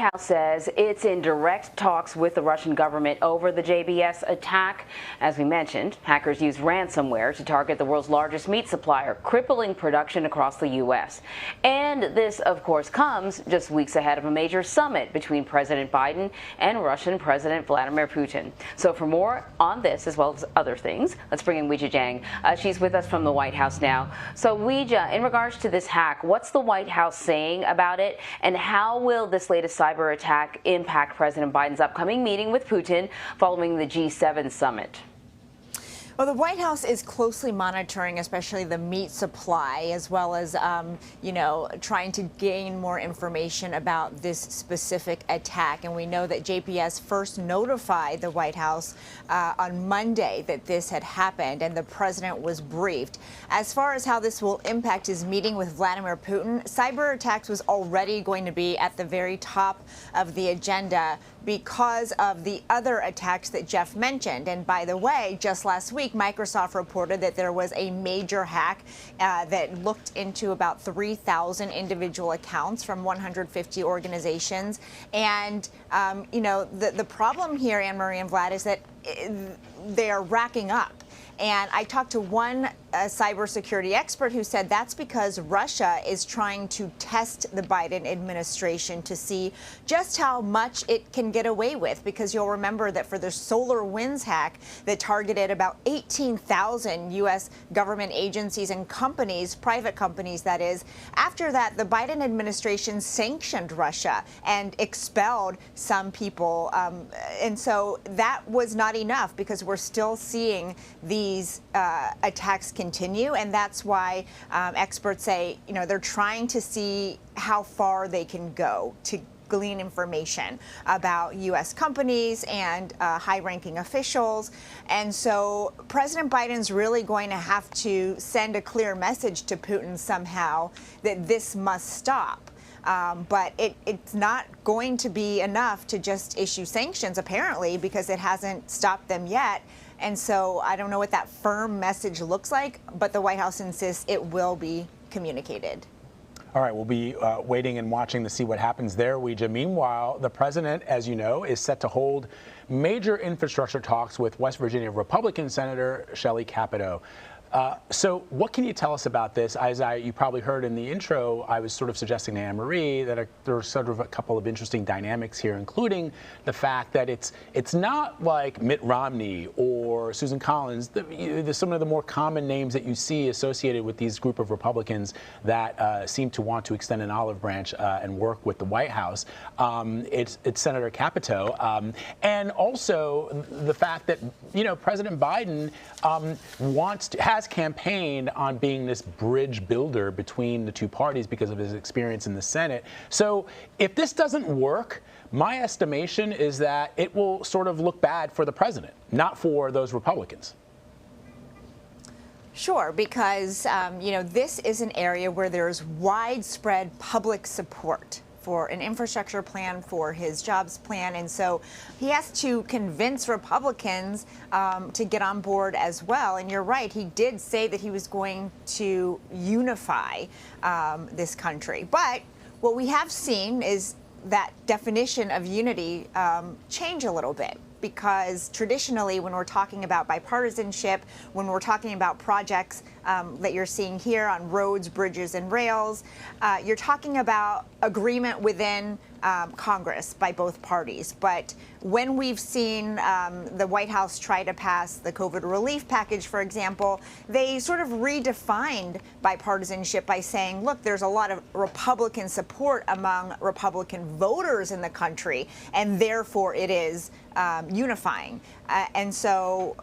House says it's in direct talks with the Russian government over the JBS attack. As we mentioned, hackers used ransomware to target the world's largest meat supplier, crippling production across the U.S. And this, of course, comes just weeks ahead of a major summit between President Biden and Russian President Vladimir Putin. So for more on this, as well as other things, let's bring in Weijia Jiang. She's with us from the White House now. So Weijia, in regards to this hack, what's the White House saying about it, and how will this latest cyber attack impact President Biden's upcoming meeting with Putin following the G7 summit? Well, the White House is closely monitoring, especially the meat supply, as well as, trying to gain more information about this specific attack. And we know that JBS first notified the White House on Monday that this had happened, and the president was briefed. As far as how this will impact his meeting with Vladimir Putin, cyber attacks was already going to be at the very top of the agenda because of the other attacks that Jeff mentioned. And by the way, just last week, Microsoft reported that there was a major hack that looked into about 3,000 individual accounts from 150 organizations. And, the problem here, Anne-Marie and Vlad, is that they are racking up. And I talked to one cybersecurity expert who said that's because Russia is trying to test the Biden administration to see just how much it can get away with. Because you'll remember that for the SolarWinds hack that targeted about 18,000 U.S. government agencies and companies, private companies that is, after that, the Biden administration sanctioned Russia and expelled some people. And so that was not enough, because we're still seeing these attacks continue, and that's why experts say, they're trying to see how far they can go to glean information about U.S. companies and high-ranking officials. And so President Biden's really going to have to send a clear message to Putin somehow that this must stop. But it's not going to be enough to just issue sanctions, apparently, because it hasn't stopped them yet. And so I don't know what that firm message looks like, but the White House insists it will be communicated. All right, we'll be waiting and watching to see what happens there, Weijia. Meanwhile, the president, as you know, is set to hold major infrastructure talks with West Virginia Republican Senator Shelley Capito. So what can you tell us about this? As you probably heard in the intro, I was sort of suggesting to Anne-Marie that there are sort of a couple of interesting dynamics here, including the fact that it's not like Mitt Romney or Susan Collins, some of the more common names that you see associated with these group of Republicans that seem to want to extend an olive branch and work with the White House. It's Senator Capito, and also the fact that President Biden has campaigned on being this bridge builder between the two parties because of his experience in the Senate. So if this doesn't work, my estimation is that it will sort of look bad for the president, not for those Republicans. Sure, because, this is an area where there's widespread public support for an infrastructure plan, for his jobs plan. And so he has to convince Republicans to get on board as well. And you're right, he did say that he was going to unify this country. But what we have seen is that definition of unity change a little bit. Because traditionally, when we're talking about bipartisanship, when we're talking about projects that you're seeing here on roads, bridges, and rails, you're talking about agreement within Congress by both parties. But when we've seen the White House try to pass the COVID relief package, for example, they sort of redefined bipartisanship by saying, look, there's a lot of Republican support among Republican voters in the country, and therefore it is unifying. And so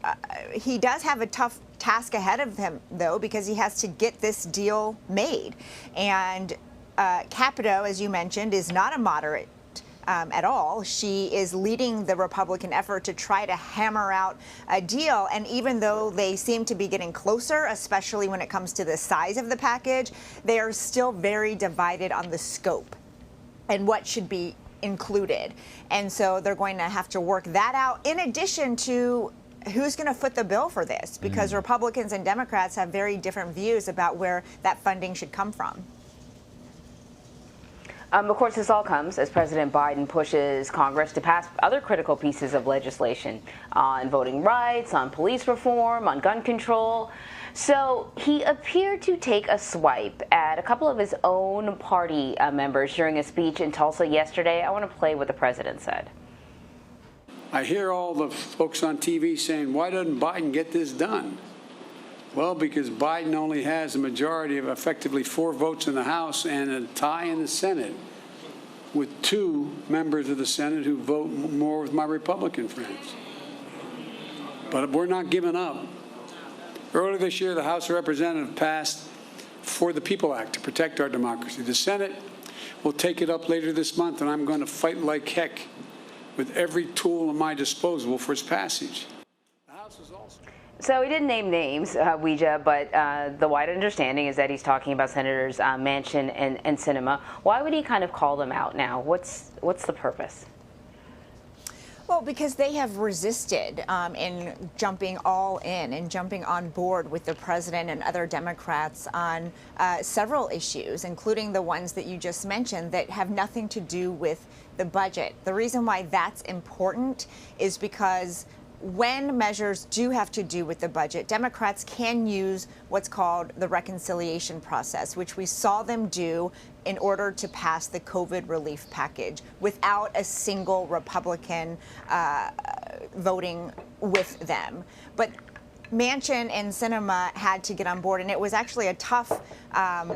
he does have a tough task ahead of him, though, because he has to get this deal made. And Capito, as you mentioned, is not a moderate at all. She is leading the Republican effort to try to hammer out a deal. And even though they seem to be getting closer, especially when it comes to the size of the package, they are still very divided on the scope and what should be included. And so they're going to have to work that out, in addition to who's going to foot the bill for this, because Republicans and Democrats have very different views about where that funding should come from. Of course, this all comes as President Biden pushes Congress to pass other critical pieces of legislation on voting rights, on police reform, on gun control. So he appeared to take a swipe at a couple of his own party members during a speech in Tulsa yesterday. I want to play what the president said. I hear all the folks on TV saying, why doesn't Biden get this done? Well, because Biden only has a majority of effectively 4 votes in the House and a tie in the Senate, with 2 members of the Senate who vote more with my Republican friends. But we're not giving up. Earlier this year, the House of Representatives passed For the People Act to protect our democracy. The Senate will take it up later this month, and I'm going to fight like heck with every tool at my disposal for its passage. The House is also... So he didn't name names, Weijia, but the wide understanding is that he's talking about Senators Manchin and Sinema. Why would he kind of call them out now? What's the purpose? Well, because they have resisted in jumping all in and jumping on board with the president and other Democrats on several issues, including the ones that you just mentioned that have nothing to do with the budget. The reason why that's important is because when measures do have to do with the budget, Democrats can use what's called the reconciliation process, which we saw them do in order to pass the COVID relief package without a single Republican voting with them. But Manchin and Sinema had to get on board, and it was actually a tough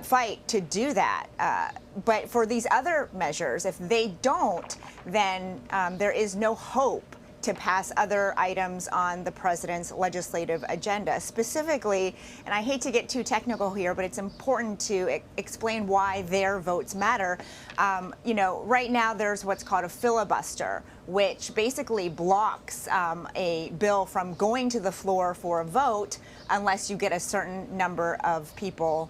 fight to do that. But for these other measures, if they don't, then there is no hope to pass other items on the president's legislative agenda. Specifically, and I hate to get too technical here, but it's important to explain why their votes matter. You know, right now there's what's called a filibuster, which basically blocks a bill from going to the floor for a vote unless you get a certain number of people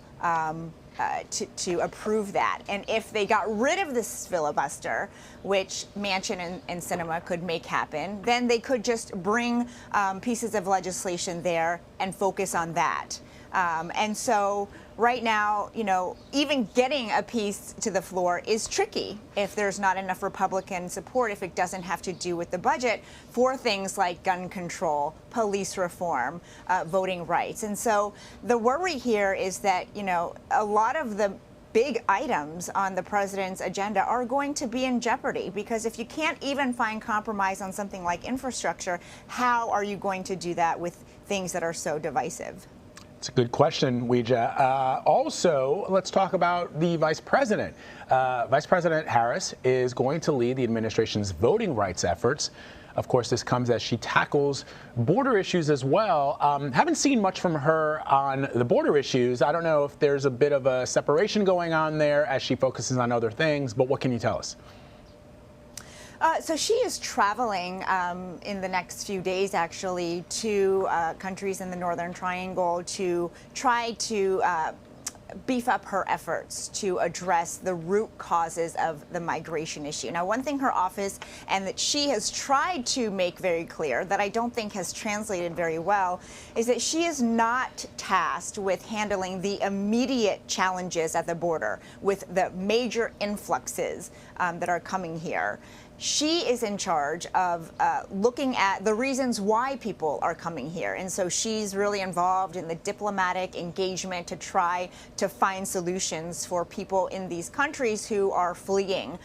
to approve that. And if they got rid of this filibuster, which Manchin and Sinema could make happen, then they could just bring pieces of legislation there and focus on that. And so right now, you know, even getting a piece to the floor is tricky if there's not enough Republican support, if it doesn't have to do with the budget for things like gun control, police reform, voting rights. And so the worry here is that, you know, a lot of the big items on the president's agenda are going to be in jeopardy, because if you can't even find compromise on something like infrastructure, how are you going to do that with things that are so divisive? It's a good question, Weijia. Also, let's talk about the vice president. Vice President Harris is going to lead the administration's voting rights efforts. Of course, this comes as she tackles border issues as well. Haven't seen much from her on the border issues. I don't know if there's a bit of a separation going on there as she focuses on other things, but what can you tell us? So she is traveling in the next few days, actually, to countries in the Northern Triangle to try to beef up her efforts to address the root causes of the migration issue. Now, one thing her office and that she has tried to make very clear that I don't think has translated very well is that she is not tasked with handling the immediate challenges at the border with the major influxes that are coming here. She is in charge of looking at the reasons why people are coming here. And so she's really involved in the diplomatic engagement to try to find solutions for people in these countries who are fleeing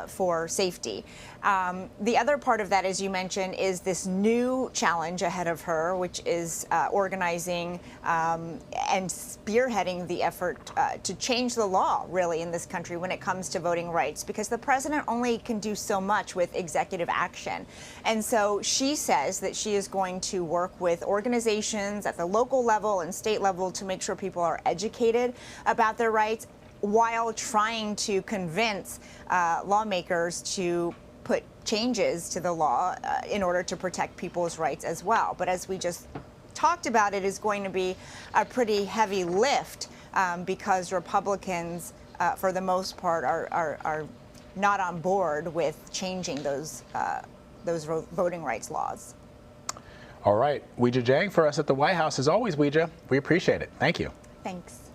for safety. The other part of that, as you mentioned, is this new challenge ahead of her, which is organizing and spearheading the effort to change the law, really, in this country when it comes to voting rights, because the president only can do so much with executive action. And so she says that she is going to work with organizations at the local level and state level to make sure people are educated about their rights, while trying to convince lawmakers to put changes to the law in order to protect people's rights as well. But as we just talked about, it is going to be a pretty heavy lift because Republicans, for the most part, are not on board with changing those voting rights laws. All right. Weijia Jiang for us at the White House. As always, Weijia, we appreciate it. Thank you. Thanks.